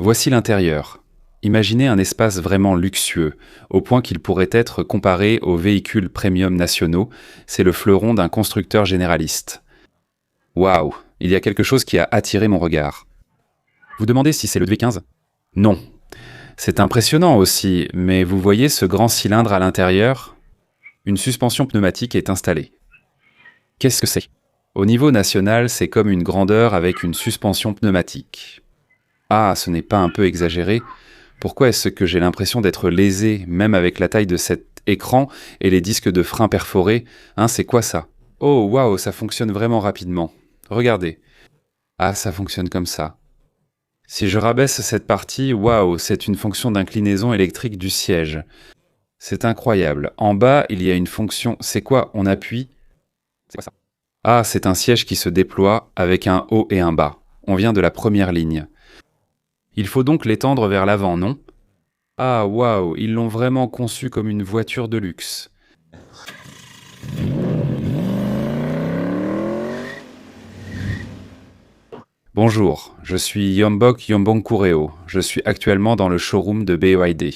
Voici l'intérieur. Imaginez un espace vraiment luxueux, au point qu'il pourrait être comparé aux véhicules premium nationaux. C'est le fleuron d'un constructeur généraliste. Waouh, il y a quelque chose qui a attiré mon regard. Vous demandez si c'est le V15? Non. C'est impressionnant aussi, mais vous voyez ce grand cylindre à l'intérieur? Une suspension pneumatique est installée. Qu'est-ce que c'est? Au niveau national, c'est comme une grandeur avec une suspension pneumatique. Ah, ce n'est pas un peu exagéré? Pourquoi est-ce que j'ai l'impression d'être lésé, même avec la taille de cet écran et les disques de frein perforés? C'est quoi ça? Oh, waouh, ça fonctionne vraiment rapidement. Regardez. Ah, ça fonctionne comme ça. Si je rabaisse cette partie, waouh, c'est une fonction d'inclinaison électrique du siège. C'est incroyable. En bas, il y a une fonction... C'est quoi? On appuie? C'est quoi ça? Ah, c'est un siège qui se déploie avec un haut et un bas. On vient de la première ligne. Il faut donc l'étendre vers l'avant, non? Ah, waouh, ils l'ont vraiment conçu comme une voiture de luxe. Bonjour, je suis Yombok Yombonkureo. Je suis actuellement dans le showroom de BYD.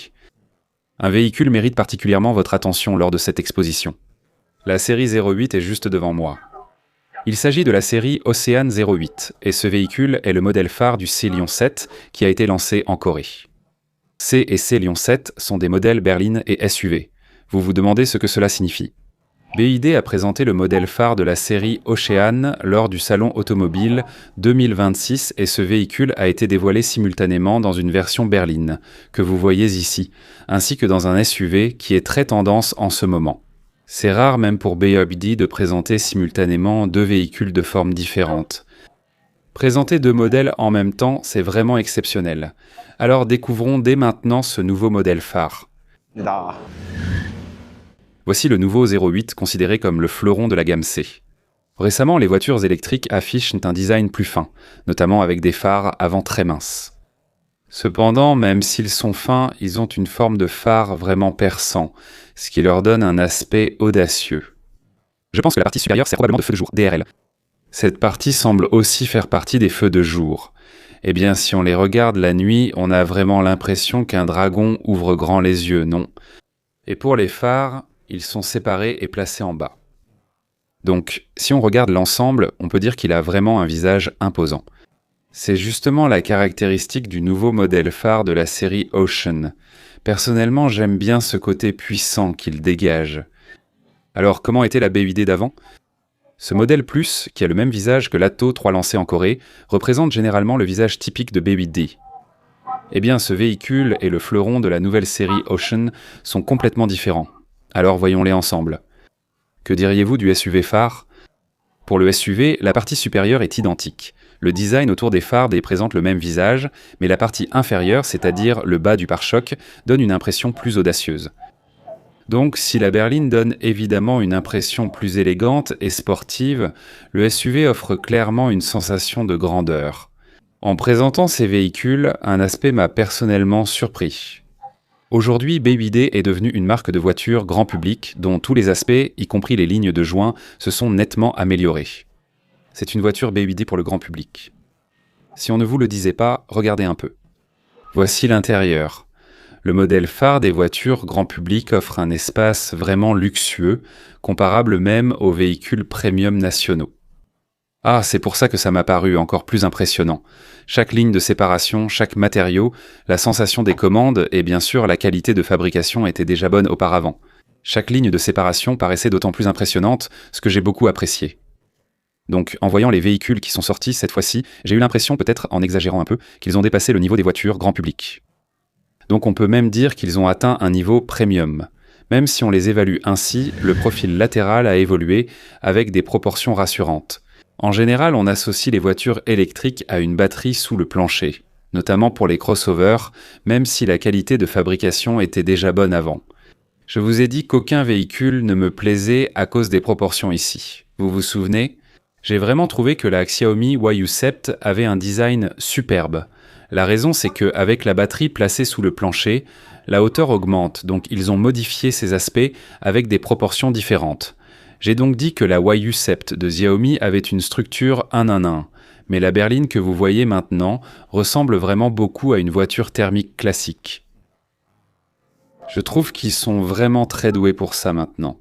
Un véhicule mérite particulièrement votre attention lors de cette exposition. La série 08 est juste devant moi. Il s'agit de la série Ocean 08, et ce véhicule est le modèle phare du C-Lion 7 qui a été lancé en Corée. C et C-Lion 7 sont des modèles berlines et SUV. Vous vous demandez ce que cela signifie. BYD a présenté le modèle phare de la série Ocean lors du salon automobile 2026 et ce véhicule a été dévoilé simultanément dans une version berline, que vous voyez ici, ainsi que dans un SUV qui est très tendance en ce moment. C'est rare même pour BYD de présenter simultanément deux véhicules de formes différentes. Présenter deux modèles en même temps, c'est vraiment exceptionnel. Alors découvrons dès maintenant ce nouveau modèle phare. Voici le nouveau 08 considéré comme le fleuron de la gamme C. Récemment, les voitures électriques affichent un design plus fin, notamment avec des phares avant très minces. Cependant, même s'ils sont fins, ils ont une forme de phare vraiment perçant, ce qui leur donne un aspect audacieux. Je pense que la partie supérieure sert probablement de feu de jour, DRL. Cette partie semble aussi faire partie des feux de jour. Eh bien, si on les regarde la nuit, on a vraiment l'impression qu'un dragon ouvre grand les yeux, non? Et pour les phares, ils sont séparés et placés en bas. Donc, si on regarde l'ensemble, on peut dire qu'il a vraiment un visage imposant. C'est justement la caractéristique du nouveau modèle phare de la série Ocean. Personnellement, j'aime bien ce côté puissant qu'il dégage. Alors, comment était la BYD d'avant? Ce modèle Plus, qui a le même visage que l'Atto 3 lancé en Corée, représente généralement le visage typique de BYD. Eh bien, ce véhicule et le fleuron de la nouvelle série Ocean sont complètement différents. Alors voyons-les ensemble. Que diriez-vous du SUV phare? Pour le SUV, la partie supérieure est identique. Le design autour des phares présente le même visage, mais la partie inférieure, c'est-à-dire le bas du pare-choc, donne une impression plus audacieuse. Donc, si la berline donne évidemment une impression plus élégante et sportive, le SUV offre clairement une sensation de grandeur. En présentant ces véhicules, un aspect m'a personnellement surpris. Aujourd'hui, BYD est devenue une marque de voitures grand public dont tous les aspects, y compris les lignes de joint, se sont nettement améliorés. C'est une voiture BYD pour le grand public. Si on ne vous le disait pas, regardez un peu. Voici l'intérieur. Le modèle phare des voitures grand public offre un espace vraiment luxueux, comparable même aux véhicules premium nationaux. Ah, c'est pour ça que ça m'a paru encore plus impressionnant. Chaque ligne de séparation, chaque matériau, la sensation des commandes et bien sûr la qualité de fabrication était déjà bonne auparavant. Chaque ligne de séparation paraissait d'autant plus impressionnante, ce que j'ai beaucoup apprécié. Donc, en voyant les véhicules qui sont sortis cette fois-ci, j'ai eu l'impression, peut-être en exagérant un peu, qu'ils ont dépassé le niveau des voitures grand public. Donc on peut même dire qu'ils ont atteint un niveau premium. Même si on les évalue ainsi, le profil latéral a évolué avec des proportions rassurantes. En général, on associe les voitures électriques à une batterie sous le plancher, notamment pour les crossovers, même si la qualité de fabrication était déjà bonne avant. Je vous ai dit qu'aucun véhicule ne me plaisait à cause des proportions ici. Vous vous souvenez? J'ai vraiment trouvé que la Xiaomi YU7 avait un design superbe. La raison, c'est qu'avec la batterie placée sous le plancher, la hauteur augmente, donc ils ont modifié ces aspects avec des proportions différentes. J'ai donc dit que la YU7 de Xiaomi avait une structure 1-1-1, Mais la berline que vous voyez maintenant ressemble vraiment beaucoup à une voiture thermique classique. Je trouve qu'ils sont vraiment très doués pour ça maintenant.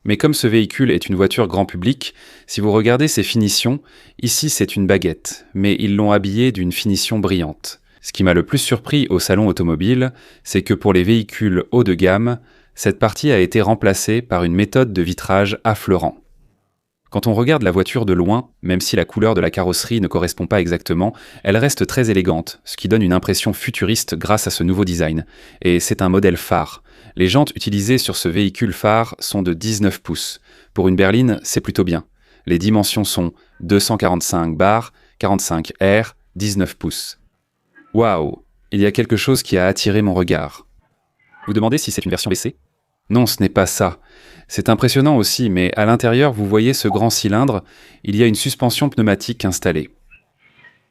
Mais comme ce véhicule est une voiture grand public, si vous regardez ses finitions, ici c'est une baguette, mais ils l'ont habillée d'une finition brillante. Ce qui m'a le plus surpris au salon automobile, c'est que pour les véhicules haut de gamme, cette partie a été remplacée par une méthode de vitrage affleurant. Quand on regarde la voiture de loin, même si la couleur de la carrosserie ne correspond pas exactement, elle reste très élégante, ce qui donne une impression futuriste grâce à ce nouveau design. Et c'est un modèle phare. Les jantes utilisées sur ce véhicule phare sont de 19 pouces. Pour une berline, c'est plutôt bien. Les dimensions sont 245 bar, 45 R, 19 pouces. Waouh, il y a quelque chose qui a attiré mon regard. Vous demandez si c'est une version baissée ? Non, ce n'est pas ça. C'est impressionnant aussi, mais à l'intérieur, vous voyez ce grand cylindre, il y a une suspension pneumatique installée.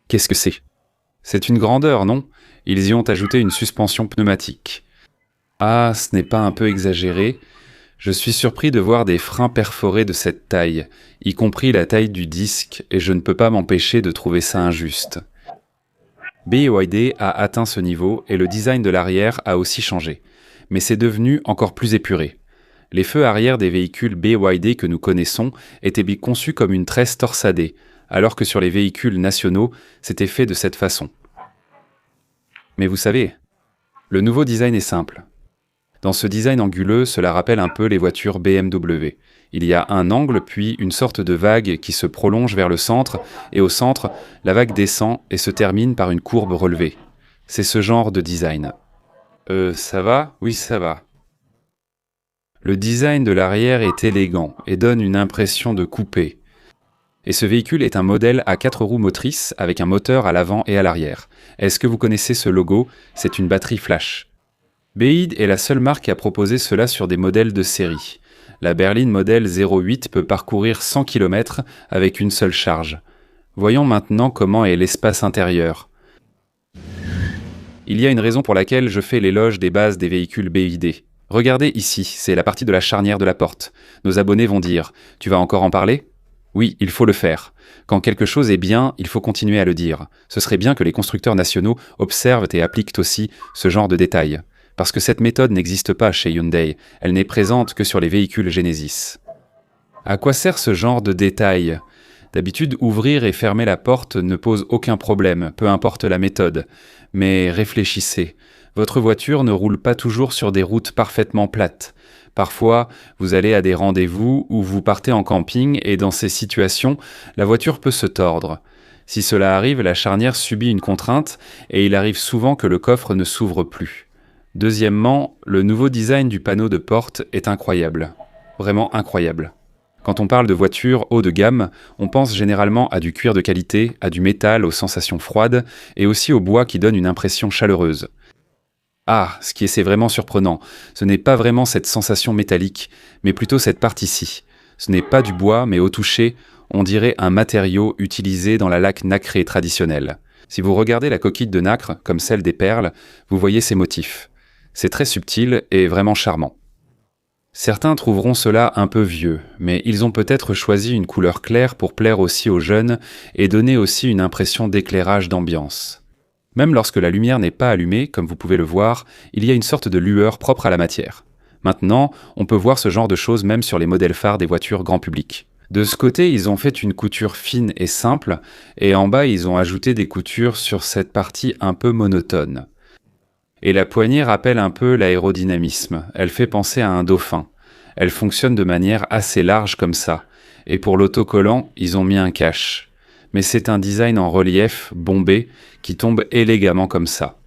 Qu'est-ce que c'est ? C'est une grandeur, non ? Ils y ont ajouté une suspension pneumatique. Ah, ce n'est pas un peu exagéré ? Je suis surpris de voir des freins perforés de cette taille, y compris la taille du disque, et je ne peux pas m'empêcher de trouver ça injuste. BYD a atteint ce niveau et le design de l'arrière a aussi changé, mais c'est devenu encore plus épuré. Les feux arrière des véhicules BYD que nous connaissons étaient conçus comme une tresse torsadée, alors que sur les véhicules nationaux, c'était fait de cette façon. Mais vous savez, le nouveau design est simple. Dans ce design anguleux, cela rappelle un peu les voitures BMW. Il y a un angle puis une sorte de vague qui se prolonge vers le centre, et au centre, la vague descend et se termine par une courbe relevée. C'est ce genre de design. Ça va ? Oui, ça va. Le design de l'arrière est élégant et donne une impression de coupé. Et ce véhicule est un modèle à 4 roues motrices avec un moteur à l'avant et à l'arrière. Est-ce que vous connaissez ce logo ? C'est une batterie flash. BYD est la seule marque à proposer cela sur des modèles de série. La berline modèle 08 peut parcourir 100 km avec une seule charge. Voyons maintenant comment est l'espace intérieur. Il y a une raison pour laquelle je fais l'éloge des bases des véhicules BYD. Regardez ici, c'est la partie de la charnière de la porte. Nos abonnés vont dire « Tu vas encore en parler ?» Oui, il faut le faire. Quand quelque chose est bien, il faut continuer à le dire. Ce serait bien que les constructeurs nationaux observent et appliquent aussi ce genre de détails. Parce que cette méthode n'existe pas chez Hyundai, elle n'est présente que sur les véhicules Genesis. À quoi sert ce genre de détail ? D'habitude, ouvrir et fermer la porte ne pose aucun problème, peu importe la méthode. Mais réfléchissez. Votre voiture ne roule pas toujours sur des routes parfaitement plates. Parfois, vous allez à des rendez-vous ou vous partez en camping et dans ces situations, la voiture peut se tordre. Si cela arrive, la charnière subit une contrainte et il arrive souvent que le coffre ne s'ouvre plus. Deuxièmement, le nouveau design du panneau de porte est incroyable. Vraiment incroyable. Quand on parle de voitures haut de gamme, on pense généralement à du cuir de qualité, à du métal aux sensations froides et aussi au bois qui donne une impression chaleureuse. Ah, c'est vraiment surprenant, ce n'est pas vraiment cette sensation métallique, mais plutôt cette partie-ci. Ce n'est pas du bois, mais au toucher, on dirait un matériau utilisé dans la laque nacrée traditionnelle. Si vous regardez la coquille de nacre, comme celle des perles, vous voyez ces motifs. C'est très subtil et vraiment charmant. Certains trouveront cela un peu vieux, mais ils ont peut-être choisi une couleur claire pour plaire aussi aux jeunes et donner aussi une impression d'éclairage d'ambiance. Même lorsque la lumière n'est pas allumée, comme vous pouvez le voir, il y a une sorte de lueur propre à la matière. Maintenant, on peut voir ce genre de choses même sur les modèles phares des voitures grand public. De ce côté, ils ont fait une couture fine et simple, et en bas, ils ont ajouté des coutures sur cette partie un peu monotone. Et la poignée rappelle un peu l'aérodynamisme, elle fait penser à un dauphin. Elle fonctionne de manière assez large comme ça. Et pour l'autocollant, ils ont mis un cache. Mais c'est un design en relief, bombé, qui tombe élégamment comme ça.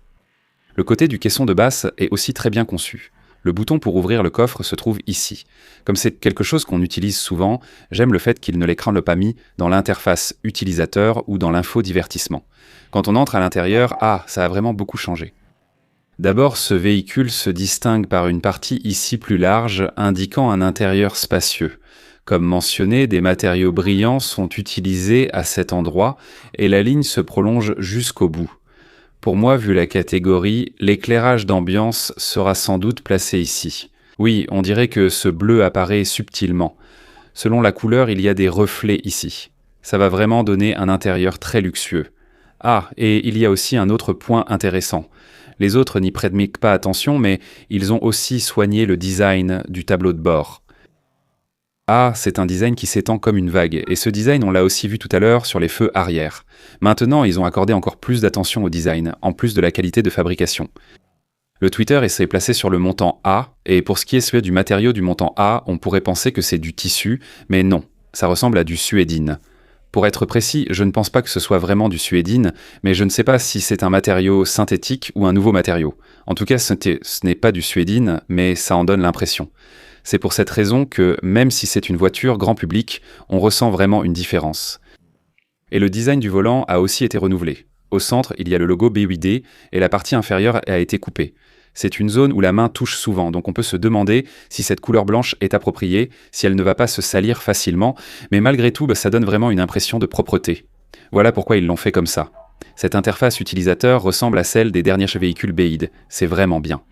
Le côté du caisson de basse est aussi très bien conçu. Le bouton pour ouvrir le coffre se trouve ici. Comme c'est quelque chose qu'on utilise souvent, j'aime le fait qu'il ne l'écran le pas mis dans l'interface utilisateur ou dans l'info divertissement. Quand on entre à l'intérieur, ça a vraiment beaucoup changé. D'abord, ce véhicule se distingue par une partie ici plus large, indiquant un intérieur spacieux. Comme mentionné, des matériaux brillants sont utilisés à cet endroit et la ligne se prolonge jusqu'au bout. Pour moi, vu la catégorie, l'éclairage d'ambiance sera sans doute placé ici. Oui, on dirait que ce bleu apparaît subtilement. Selon la couleur, il y a des reflets ici. Ça va vraiment donner un intérieur très luxueux. Ah, et il y a aussi un autre point intéressant. Les autres n'y prêtent pas attention, mais ils ont aussi soigné le design du tableau de bord. Ah, c'est un design qui s'étend comme une vague, et ce design on l'a aussi vu tout à l'heure sur les feux arrière. Maintenant, ils ont accordé encore plus d'attention au design, en plus de la qualité de fabrication. Le tweeter est placé sur le montant A, et pour ce qui est celui du matériau du montant A, on pourrait penser que c'est du tissu, mais non, ça ressemble à du suédine. Pour être précis, je ne pense pas que ce soit vraiment du suédine, mais je ne sais pas si c'est un matériau synthétique ou un nouveau matériau. En tout cas, ce n'est pas du suédine, mais ça en donne l'impression. C'est pour cette raison que, même si c'est une voiture grand public, on ressent vraiment une différence. Et le design du volant a aussi été renouvelé. Au centre, il y a le logo BYD et la partie inférieure a été coupée. C'est une zone où la main touche souvent, donc on peut se demander si cette couleur blanche est appropriée, si elle ne va pas se salir facilement, mais malgré tout, ça donne vraiment une impression de propreté. Voilà pourquoi ils l'ont fait comme ça. Cette interface utilisateur ressemble à celle des derniers véhicules BYD, c'est vraiment bien.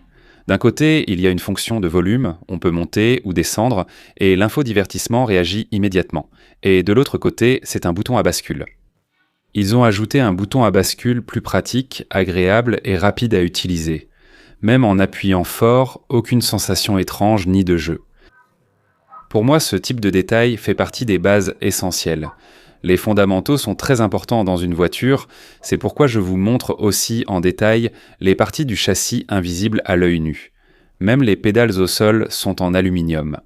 D'un côté, il y a une fonction de volume, on peut monter ou descendre, et l'infodivertissement réagit immédiatement. Et de l'autre côté, c'est un bouton à bascule. Ils ont ajouté un bouton à bascule plus pratique, agréable et rapide à utiliser. Même en appuyant fort, aucune sensation étrange ni de jeu. Pour moi, ce type de détail fait partie des bases essentielles. Les fondamentaux sont très importants dans une voiture, c'est pourquoi je vous montre aussi en détail les parties du châssis invisibles à l'œil nu. Même les pédales au sol sont en aluminium.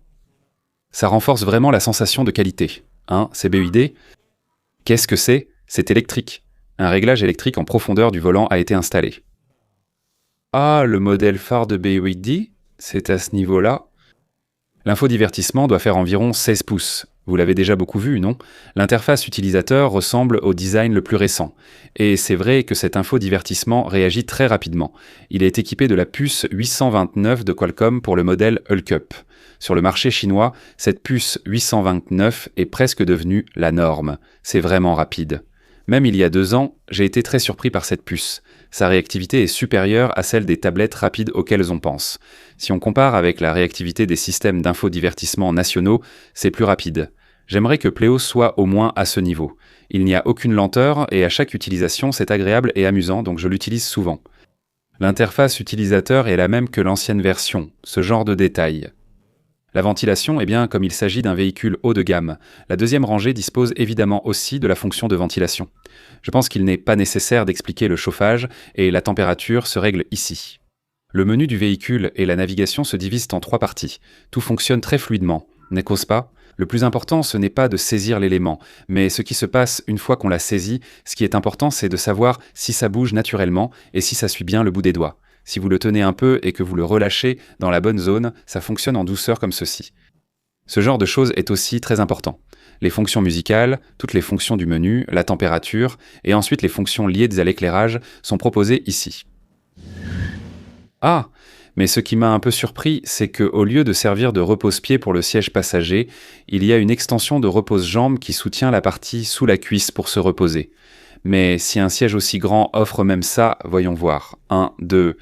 Ça renforce vraiment la sensation de qualité. C'est BYD. Qu'est-ce que c'est ? C'est électrique. Un réglage électrique en profondeur du volant a été installé. Ah, le modèle phare de BYD ? C'est à ce niveau-là ? L'infodivertissement doit faire environ 16 pouces. Vous l'avez déjà beaucoup vu, non ? L'interface utilisateur ressemble au design le plus récent. Et c'est vrai que cet infodivertissement réagit très rapidement. Il est équipé de la puce 829 de Qualcomm pour le modèle Hulk-Up. Sur le marché chinois, cette puce 829 est presque devenue la norme. C'est vraiment rapide. Même il y a 2 ans, j'ai été très surpris par cette puce. Sa réactivité est supérieure à celle des tablettes rapides auxquelles on pense. Si on compare avec la réactivité des systèmes d'infodivertissement nationaux, c'est plus rapide. J'aimerais que Pleo soit au moins à ce niveau. Il n'y a aucune lenteur et à chaque utilisation, c'est agréable et amusant, donc je l'utilise souvent. L'interface utilisateur est la même que l'ancienne version, ce genre de détails. La ventilation, comme il s'agit d'un véhicule haut de gamme, la deuxième rangée dispose évidemment aussi de la fonction de ventilation. Je pense qu'il n'est pas nécessaire d'expliquer le chauffage et la température se règle ici. Le menu du véhicule et la navigation se divisent en 3 parties. Tout fonctionne très fluidement, n'est-ce pas ? Le plus important, ce n'est pas de saisir l'élément, mais ce qui se passe une fois qu'on l'a saisi, ce qui est important, c'est de savoir si ça bouge naturellement et si ça suit bien le bout des doigts. Si vous le tenez un peu et que vous le relâchez dans la bonne zone, ça fonctionne en douceur comme ceci. Ce genre de choses est aussi très important. Les fonctions musicales, toutes les fonctions du menu, la température, et ensuite les fonctions liées à l'éclairage sont proposées ici. Ah, mais ce qui m'a un peu surpris, c'est qu'au lieu de servir de repose-pied pour le siège passager, il y a une extension de repose-jambe qui soutient la partie sous la cuisse pour se reposer. Mais si un siège aussi grand offre même ça, voyons voir. 1, 2...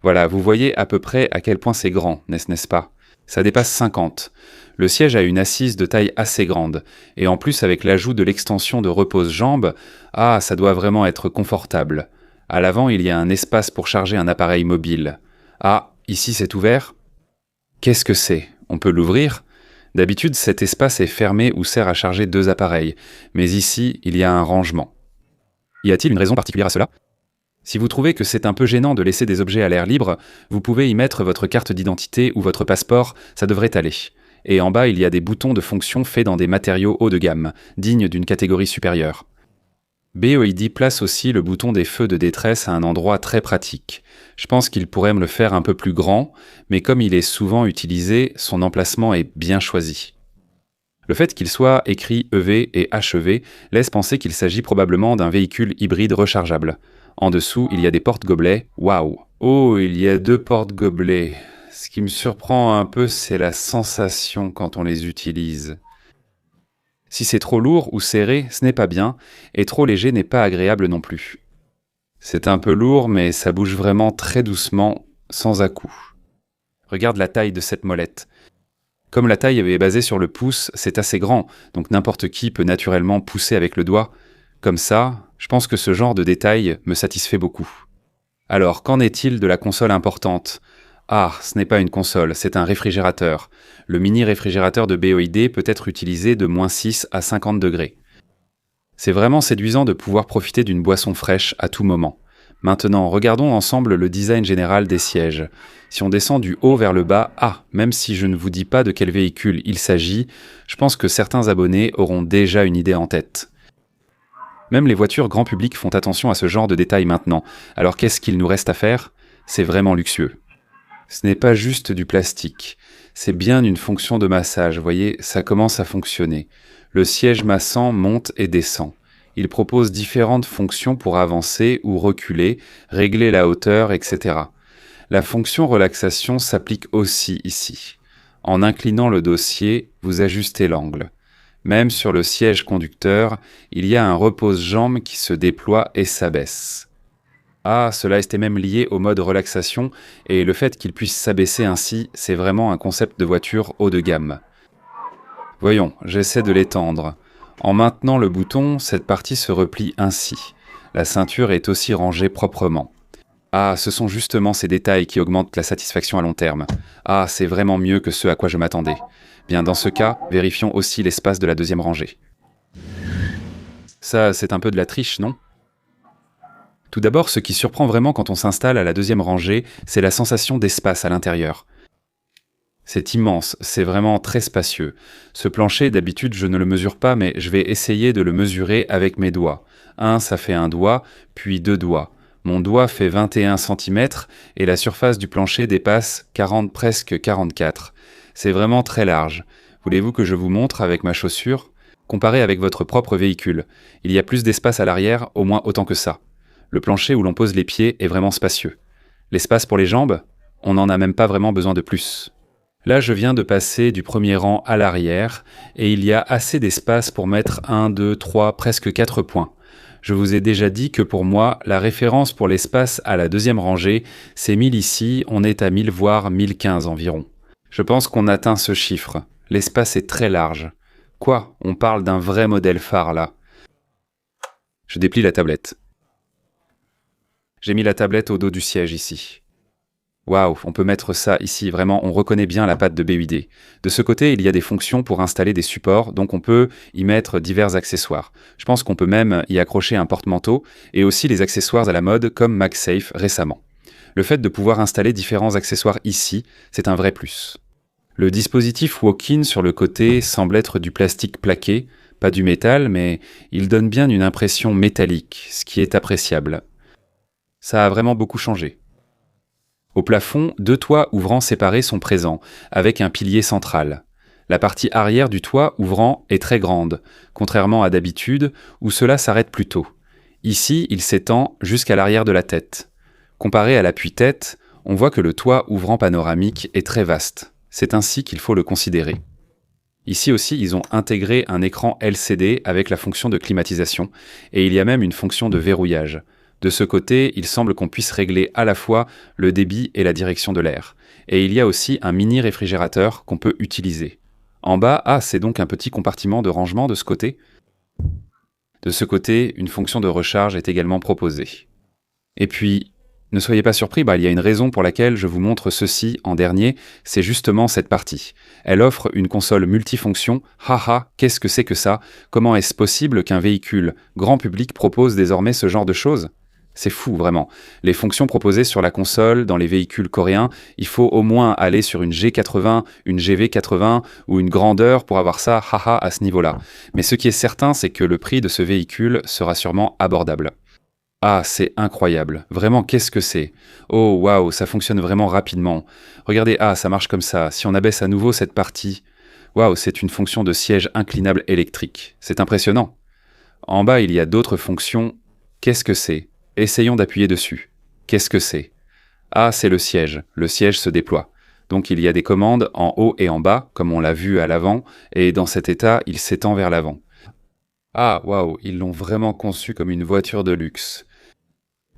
Voilà, vous voyez à peu près à quel point c'est grand, n'est-ce pas ? Ça dépasse 50. Le siège a une assise de taille assez grande. Et en plus, avec l'ajout de l'extension de repose-jambe, ça doit vraiment être confortable. À l'avant, il y a un espace pour charger un appareil mobile. Ici c'est ouvert ? Qu'est-ce que c'est ? On peut l'ouvrir ? D'habitude, cet espace est fermé ou sert à charger 2 appareils. Mais ici, il y a un rangement. Y a-t-il une raison particulière à cela ? Si vous trouvez que c'est un peu gênant de laisser des objets à l'air libre, vous pouvez y mettre votre carte d'identité ou votre passeport, ça devrait aller. Et en bas, il y a des boutons de fonction faits dans des matériaux haut de gamme, dignes d'une catégorie supérieure. BYD place aussi le bouton des feux de détresse à un endroit très pratique. Je pense qu'il pourrait me le faire un peu plus grand, mais comme il est souvent utilisé, son emplacement est bien choisi. Le fait qu'il soit écrit EV et HEV laisse penser qu'il s'agit probablement d'un véhicule hybride rechargeable. En dessous, il y a des porte-gobelets. Waouh ! Oh, il y a 2 porte-gobelets. Ce qui me surprend un peu, c'est la sensation quand on les utilise. Si c'est trop lourd ou serré, ce n'est pas bien, et trop léger n'est pas agréable non plus. C'est un peu lourd, mais ça bouge vraiment très doucement, sans à-coups. Regarde la taille de cette molette. Comme la taille est basée sur le pouce, c'est assez grand, donc n'importe qui peut naturellement pousser avec le doigt. Comme ça, je pense que ce genre de détail me satisfait beaucoup. Alors, qu'en est-il de la console importante ? Ah, ce n'est pas une console, c'est un réfrigérateur. Le mini-réfrigérateur de BOID peut être utilisé de -6 à 50 degrés. C'est vraiment séduisant de pouvoir profiter d'une boisson fraîche à tout moment. Maintenant, regardons ensemble le design général des sièges. Si on descend du haut vers le bas, même si je ne vous dis pas de quel véhicule il s'agit, je pense que certains abonnés auront déjà une idée en tête. Même les voitures grand public font attention à ce genre de détails maintenant, alors qu'est-ce qu'il nous reste à faire ? C'est vraiment luxueux. Ce n'est pas juste du plastique, c'est bien une fonction de massage, voyez, ça commence à fonctionner. Le siège massant monte et descend. Il propose différentes fonctions pour avancer ou reculer, régler la hauteur, etc. La fonction relaxation s'applique aussi ici. En inclinant le dossier, vous ajustez l'angle. Même sur le siège conducteur, il y a un repose-jambes qui se déploie et s'abaisse. Cela était même lié au mode relaxation, et le fait qu'il puisse s'abaisser ainsi, c'est vraiment un concept de voiture haut de gamme. Voyons, j'essaie de l'étendre. En maintenant le bouton, cette partie se replie ainsi. La ceinture est aussi rangée proprement. Ce sont justement ces détails qui augmentent la satisfaction à long terme. C'est vraiment mieux que ce à quoi je m'attendais. Bien, dans ce cas, vérifions aussi l'espace de la deuxième rangée. Ça, c'est un peu de la triche, non ? Tout d'abord, ce qui surprend vraiment quand on s'installe à la deuxième rangée, c'est la sensation d'espace à l'intérieur. C'est immense, c'est vraiment très spacieux. Ce plancher, d'habitude, je ne le mesure pas, mais je vais essayer de le mesurer avec mes doigts. Ça fait un doigt, puis 2 doigts. Mon doigt fait 21 cm et la surface du plancher dépasse 40, presque 44. C'est vraiment très large. Voulez-vous que je vous montre avec ma chaussure ? Comparé avec votre propre véhicule, il y a plus d'espace à l'arrière, au moins autant que ça. Le plancher où l'on pose les pieds est vraiment spacieux. L'espace pour les jambes, on n'en a même pas vraiment besoin de plus. Là, je viens de passer du premier rang à l'arrière, et il y a assez d'espace pour mettre 1, 2, 3, presque 4 points. Je vous ai déjà dit que pour moi, la référence pour l'espace à la deuxième rangée, c'est 1000 ici, on est à 1000 voire 1015 environ. Je pense qu'on atteint ce chiffre. L'espace est très large. Quoi ? On parle d'un vrai modèle phare là. Je déplie la tablette. J'ai mis la tablette au dos du siège ici. Waouh, on peut mettre ça ici, vraiment, on reconnaît bien la patte de BOID. De ce côté, il y a des fonctions pour installer des supports, donc on peut y mettre divers accessoires. Je pense qu'on peut même y accrocher un porte-manteau, et aussi les accessoires à la mode comme MagSafe récemment. Le fait de pouvoir installer différents accessoires ici, c'est un vrai plus. Le dispositif walk-in sur le côté semble être du plastique plaqué, pas du métal, mais il donne bien une impression métallique, ce qui est appréciable. Ça a vraiment beaucoup changé. Au plafond, 2 toits ouvrants séparés sont présents, avec un pilier central. La partie arrière du toit ouvrant est très grande, contrairement à d'habitude, où cela s'arrête plus tôt. Ici, il s'étend jusqu'à l'arrière de la tête. Comparé à l'appui-tête, on voit que le toit ouvrant panoramique est très vaste. C'est ainsi qu'il faut le considérer. Ici aussi, ils ont intégré un écran LCD avec la fonction de climatisation, et il y a même une fonction de verrouillage. De ce côté, il semble qu'on puisse régler à la fois le débit et la direction de l'air. Et il y a aussi un mini réfrigérateur qu'on peut utiliser. En bas, c'est donc un petit compartiment de rangement de ce côté. De ce côté, une fonction de recharge est également proposée. Et puis, ne soyez pas surpris, il y a une raison pour laquelle je vous montre ceci en dernier, c'est justement cette partie. Elle offre une console multifonction. Qu'est-ce que c'est que ça ? Comment est-ce possible qu'un véhicule grand public propose désormais ce genre de choses ? C'est fou, vraiment. Les fonctions proposées sur la console, dans les véhicules coréens, il faut au moins aller sur une G80, une GV80 ou une grandeur pour avoir ça, à ce niveau-là. Mais ce qui est certain, c'est que le prix de ce véhicule sera sûrement abordable. C'est incroyable. Vraiment, qu'est-ce que c'est ? Oh, waouh, ça fonctionne vraiment rapidement. Regardez, ça marche comme ça. Si on abaisse à nouveau cette partie... Waouh, c'est une fonction de siège inclinable électrique. C'est impressionnant. En bas, il y a d'autres fonctions. Qu'est-ce que c'est ? Essayons d'appuyer dessus. Qu'est-ce que c'est ? C'est le siège. Le siège se déploie. Donc il y a des commandes en haut et en bas, comme on l'a vu à l'avant, et dans cet état, il s'étend vers l'avant. Waouh, ils l'ont vraiment conçu comme une voiture de luxe.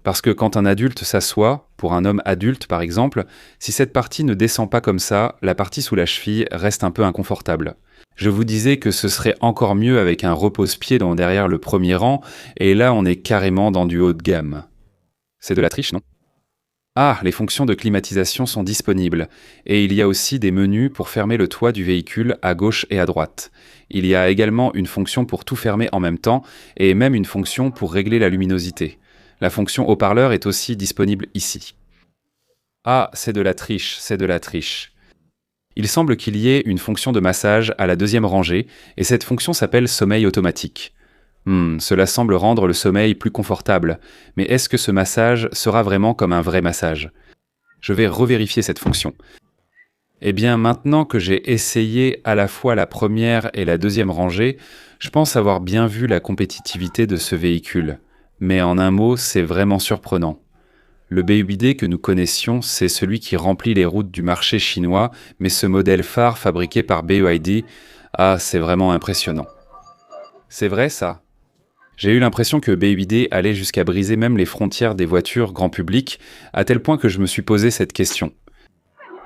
Parce que quand un adulte s'assoit, pour un homme adulte par exemple, si cette partie ne descend pas comme ça, la partie sous la cheville reste un peu inconfortable. Je vous disais que ce serait encore mieux avec un repose-pied derrière le premier rang, et là on est carrément dans du haut de gamme. C'est de la triche, non? Ah, les fonctions de climatisation sont disponibles, et il y a aussi des menus pour fermer le toit du véhicule à gauche et à droite. Il y a également une fonction pour tout fermer en même temps, et même une fonction pour régler la luminosité. La fonction haut-parleur est aussi disponible ici. Ah, c'est de la triche, c'est de la triche. Il semble qu'il y ait une fonction de massage à la deuxième rangée, et cette fonction s'appelle sommeil automatique. Cela semble rendre le sommeil plus confortable, mais est-ce que ce massage sera vraiment comme un vrai massage? Je vais revérifier cette fonction. Eh bien, maintenant que j'ai essayé à la fois la première et la deuxième rangée, je pense avoir bien vu la compétitivité de ce véhicule. Mais en un mot, c'est vraiment surprenant. Le BYD que nous connaissions, c'est celui qui remplit les routes du marché chinois, mais ce modèle phare fabriqué par BYD, c'est vraiment impressionnant. C'est vrai ça? J'ai eu l'impression que BYD allait jusqu'à briser même les frontières des voitures grand public, à tel point que je me suis posé cette question.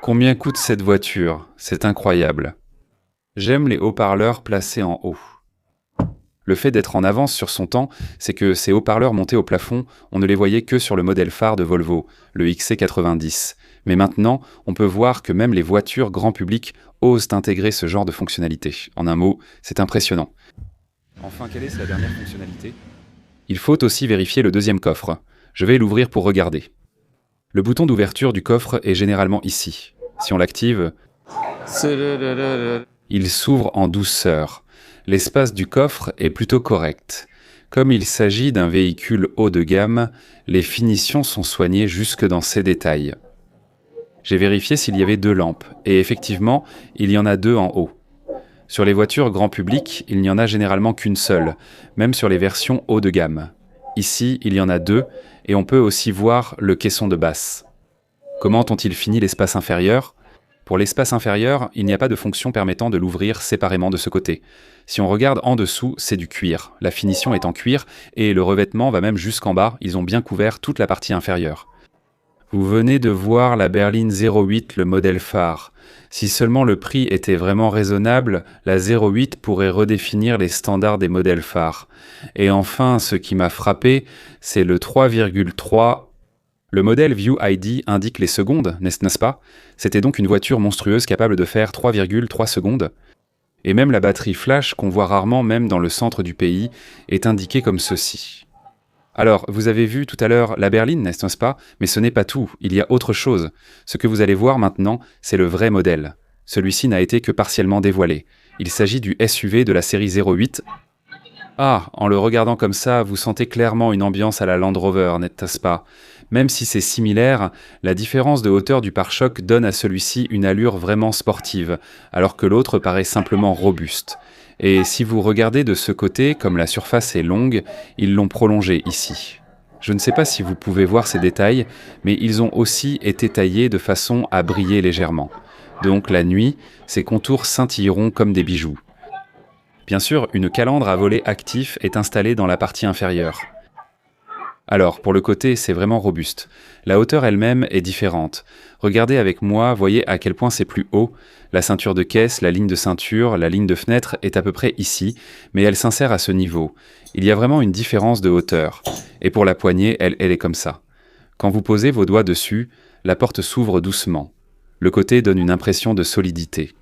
Combien coûte cette voiture? C'est incroyable. J'aime les haut-parleurs placés en haut. Le fait d'être en avance sur son temps, c'est que ces haut-parleurs montés au plafond, on ne les voyait que sur le modèle phare de Volvo, le XC90. Mais maintenant, on peut voir que même les voitures grand public osent intégrer ce genre de fonctionnalité. En un mot, c'est impressionnant. Enfin, quelle est la dernière fonctionnalité? Il faut aussi vérifier le deuxième coffre. Je vais l'ouvrir pour regarder. Le bouton d'ouverture du coffre est généralement ici. Si on l'active, il s'ouvre en douceur. L'espace du coffre est plutôt correct. Comme il s'agit d'un véhicule haut de gamme, les finitions sont soignées jusque dans ces détails. J'ai vérifié s'il y avait 2 lampes, et effectivement, il y en a 2 en haut. Sur les voitures grand public, il n'y en a généralement qu'une seule, même sur les versions haut de gamme. Ici, il y en a 2, et on peut aussi voir le caisson de basse. Comment ont-ils fini l'espace inférieur? Pour l'espace inférieur, il n'y a pas de fonction permettant de l'ouvrir séparément de ce côté. Si on regarde en dessous, c'est du cuir. La finition est en cuir, et le revêtement va même jusqu'en bas, ils ont bien couvert toute la partie inférieure. Vous venez de voir la berline 08, le modèle phare. Si seulement le prix était vraiment raisonnable, la 08 pourrait redéfinir les standards des modèles phares. Et enfin, ce qui m'a frappé, c'est le 3,3. Le modèle View ID indique les secondes, n'est-ce pas? C'était donc une voiture monstrueuse capable de faire 3,3 secondes. Et même la batterie flash, qu'on voit rarement même dans le centre du pays, est indiquée comme ceci. Alors, vous avez vu tout à l'heure la berline, n'est-ce pas? Mais ce n'est pas tout, il y a autre chose. Ce que vous allez voir maintenant, c'est le vrai modèle. Celui-ci n'a été que partiellement dévoilé. Il s'agit du SUV de la série 08. En le regardant comme ça, vous sentez clairement une ambiance à la Land Rover, n'est-ce pas? Même si c'est similaire, la différence de hauteur du pare-choc donne à celui-ci une allure vraiment sportive, alors que l'autre paraît simplement robuste. Et si vous regardez de ce côté, comme la surface est longue, ils l'ont prolongée ici. Je ne sais pas si vous pouvez voir ces détails, mais ils ont aussi été taillés de façon à briller légèrement. Donc la nuit, ces contours scintilleront comme des bijoux. Bien sûr, une calandre à volet actif est installée dans la partie inférieure. Alors, pour le côté, c'est vraiment robuste. La hauteur elle-même est différente. Regardez avec moi, voyez à quel point c'est plus haut. La ceinture de caisse, la ligne de ceinture, la ligne de fenêtre est à peu près ici, mais elle s'insère à ce niveau. Il y a vraiment une différence de hauteur. Et pour la poignée, elle est comme ça. Quand vous posez vos doigts dessus, la porte s'ouvre doucement. Le côté donne une impression de solidité.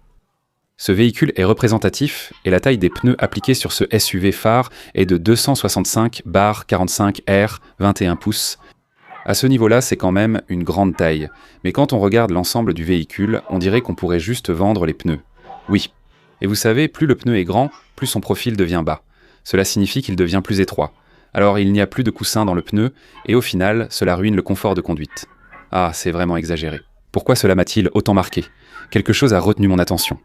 Ce véhicule est représentatif et la taille des pneus appliqués sur ce SUV phare est de 265/45R 21 pouces. À ce niveau-là, c'est quand même une grande taille. Mais quand on regarde l'ensemble du véhicule, on dirait qu'on pourrait juste vendre les pneus. Oui. Et vous savez, plus le pneu est grand, plus son profil devient bas. Cela signifie qu'il devient plus étroit. Alors il n'y a plus de coussin dans le pneu, et au final, cela ruine le confort de conduite. C'est vraiment exagéré. Pourquoi cela m'a-t-il autant marqué? Quelque chose a retenu mon attention.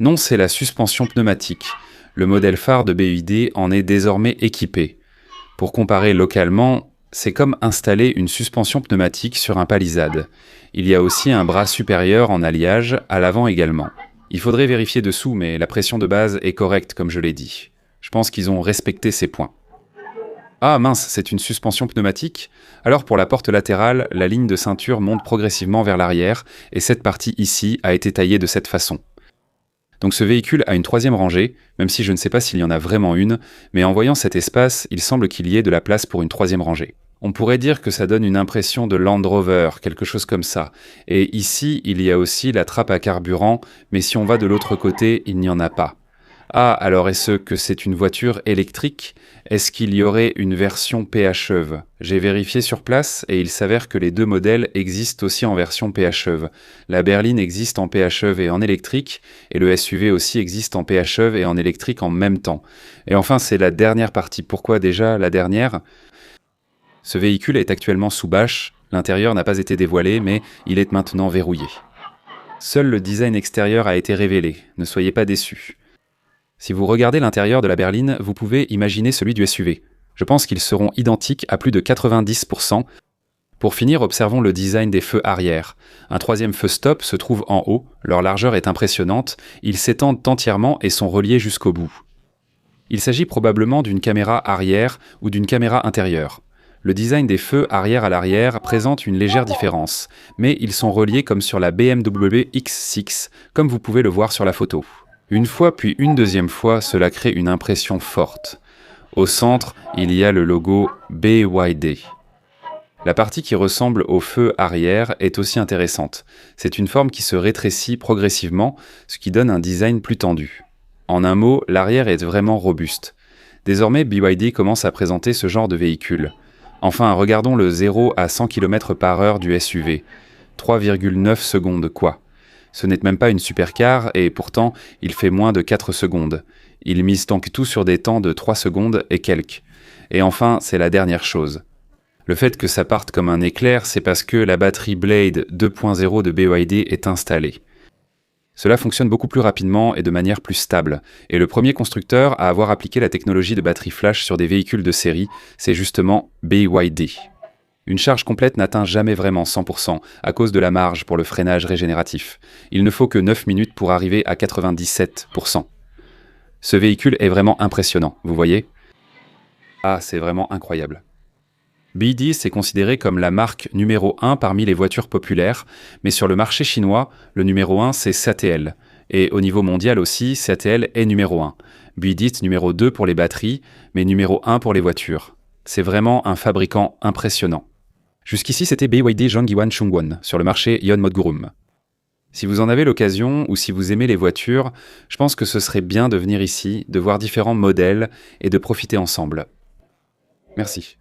Non, c'est la suspension pneumatique. Le modèle phare de BYD en est désormais équipé. Pour comparer localement, c'est comme installer une suspension pneumatique sur un palissade. Il y a aussi un bras supérieur en alliage, à l'avant également. Il faudrait vérifier dessous, mais la pression de base est correcte comme je l'ai dit. Je pense qu'ils ont respecté ces points. Ah mince, c'est une suspension pneumatique? Alors pour la porte latérale, la ligne de ceinture monte progressivement vers l'arrière, et cette partie ici a été taillée de cette façon. Donc ce véhicule a une troisième rangée, même si je ne sais pas s'il y en a vraiment une, mais en voyant cet espace, il semble qu'il y ait de la place pour une troisième rangée. On pourrait dire que ça donne une impression de Land Rover, quelque chose comme ça. Et ici, il y a aussi la trappe à carburant, mais si on va de l'autre côté, il n'y en a pas. Ah, alors est-ce que c'est une voiture électrique? Est-ce qu'il y aurait une version PHEV? J'ai vérifié sur place et il s'avère que les deux modèles existent aussi en version PHEV. La berline existe en PHEV et en électrique, et le SUV aussi existe en PHEV et en électrique en même temps. Et enfin, c'est la dernière partie. Pourquoi déjà la dernière? Ce véhicule est actuellement sous bâche, l'intérieur n'a pas été dévoilé, mais il est maintenant verrouillé. Seul le design extérieur a été révélé, ne soyez pas déçus. Si vous regardez l'intérieur de la berline, vous pouvez imaginer celui du SUV. Je pense qu'ils seront identiques à plus de 90%. Pour finir, observons le design des feux arrière. Un troisième feu stop se trouve en haut, leur largeur est impressionnante, ils s'étendent entièrement et sont reliés jusqu'au bout. Il s'agit probablement d'une caméra arrière ou d'une caméra intérieure. Le design des feux arrière à l'arrière présente une légère différence, mais ils sont reliés comme sur la BMW X6, comme vous pouvez le voir sur la photo. Une fois puis une deuxième fois, cela crée une impression forte. Au centre, il y a le logo BYD. La partie qui ressemble au feu arrière est aussi intéressante. C'est une forme qui se rétrécit progressivement, ce qui donne un design plus tendu. En un mot, l'arrière est vraiment robuste. Désormais, BYD commence à présenter ce genre de véhicule. Enfin, regardons le 0 à 100 km/h du SUV. 3,9 secondes quoi. Ce n'est même pas une supercar et pourtant, il fait moins de 4 secondes. Il mise donc tout sur des temps de 3 secondes et quelques. Et enfin, c'est la dernière chose. Le fait que ça parte comme un éclair, c'est parce que la batterie Blade 2.0 de BYD est installée. Cela fonctionne beaucoup plus rapidement et de manière plus stable. Et le premier constructeur à avoir appliqué la technologie de batterie flash sur des véhicules de série, c'est justement BYD. Une charge complète n'atteint jamais vraiment 100% à cause de la marge pour le freinage régénératif. Il ne faut que 9 minutes pour arriver à 97%. Ce véhicule est vraiment impressionnant, vous voyez? Ah, c'est vraiment incroyable. BYD est considéré comme la marque numéro 1 parmi les voitures populaires, mais sur le marché chinois, le numéro 1 c'est CATL. Et au niveau mondial aussi, CATL est numéro 1. BYD est numéro 2 pour les batteries, mais numéro 1 pour les voitures. C'est vraiment un fabricant impressionnant. Jusqu'ici, c'était BYD Zhongguan Chongguan sur le marché Yeonmot-gurum. Si vous en avez l'occasion ou si vous aimez les voitures, je pense que ce serait bien de venir ici, de voir différents modèles et de profiter ensemble. Merci.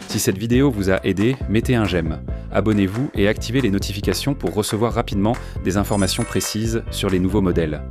Si cette vidéo vous a aidé, mettez un j'aime, abonnez-vous et activez les notifications pour recevoir rapidement des informations précises sur les nouveaux modèles.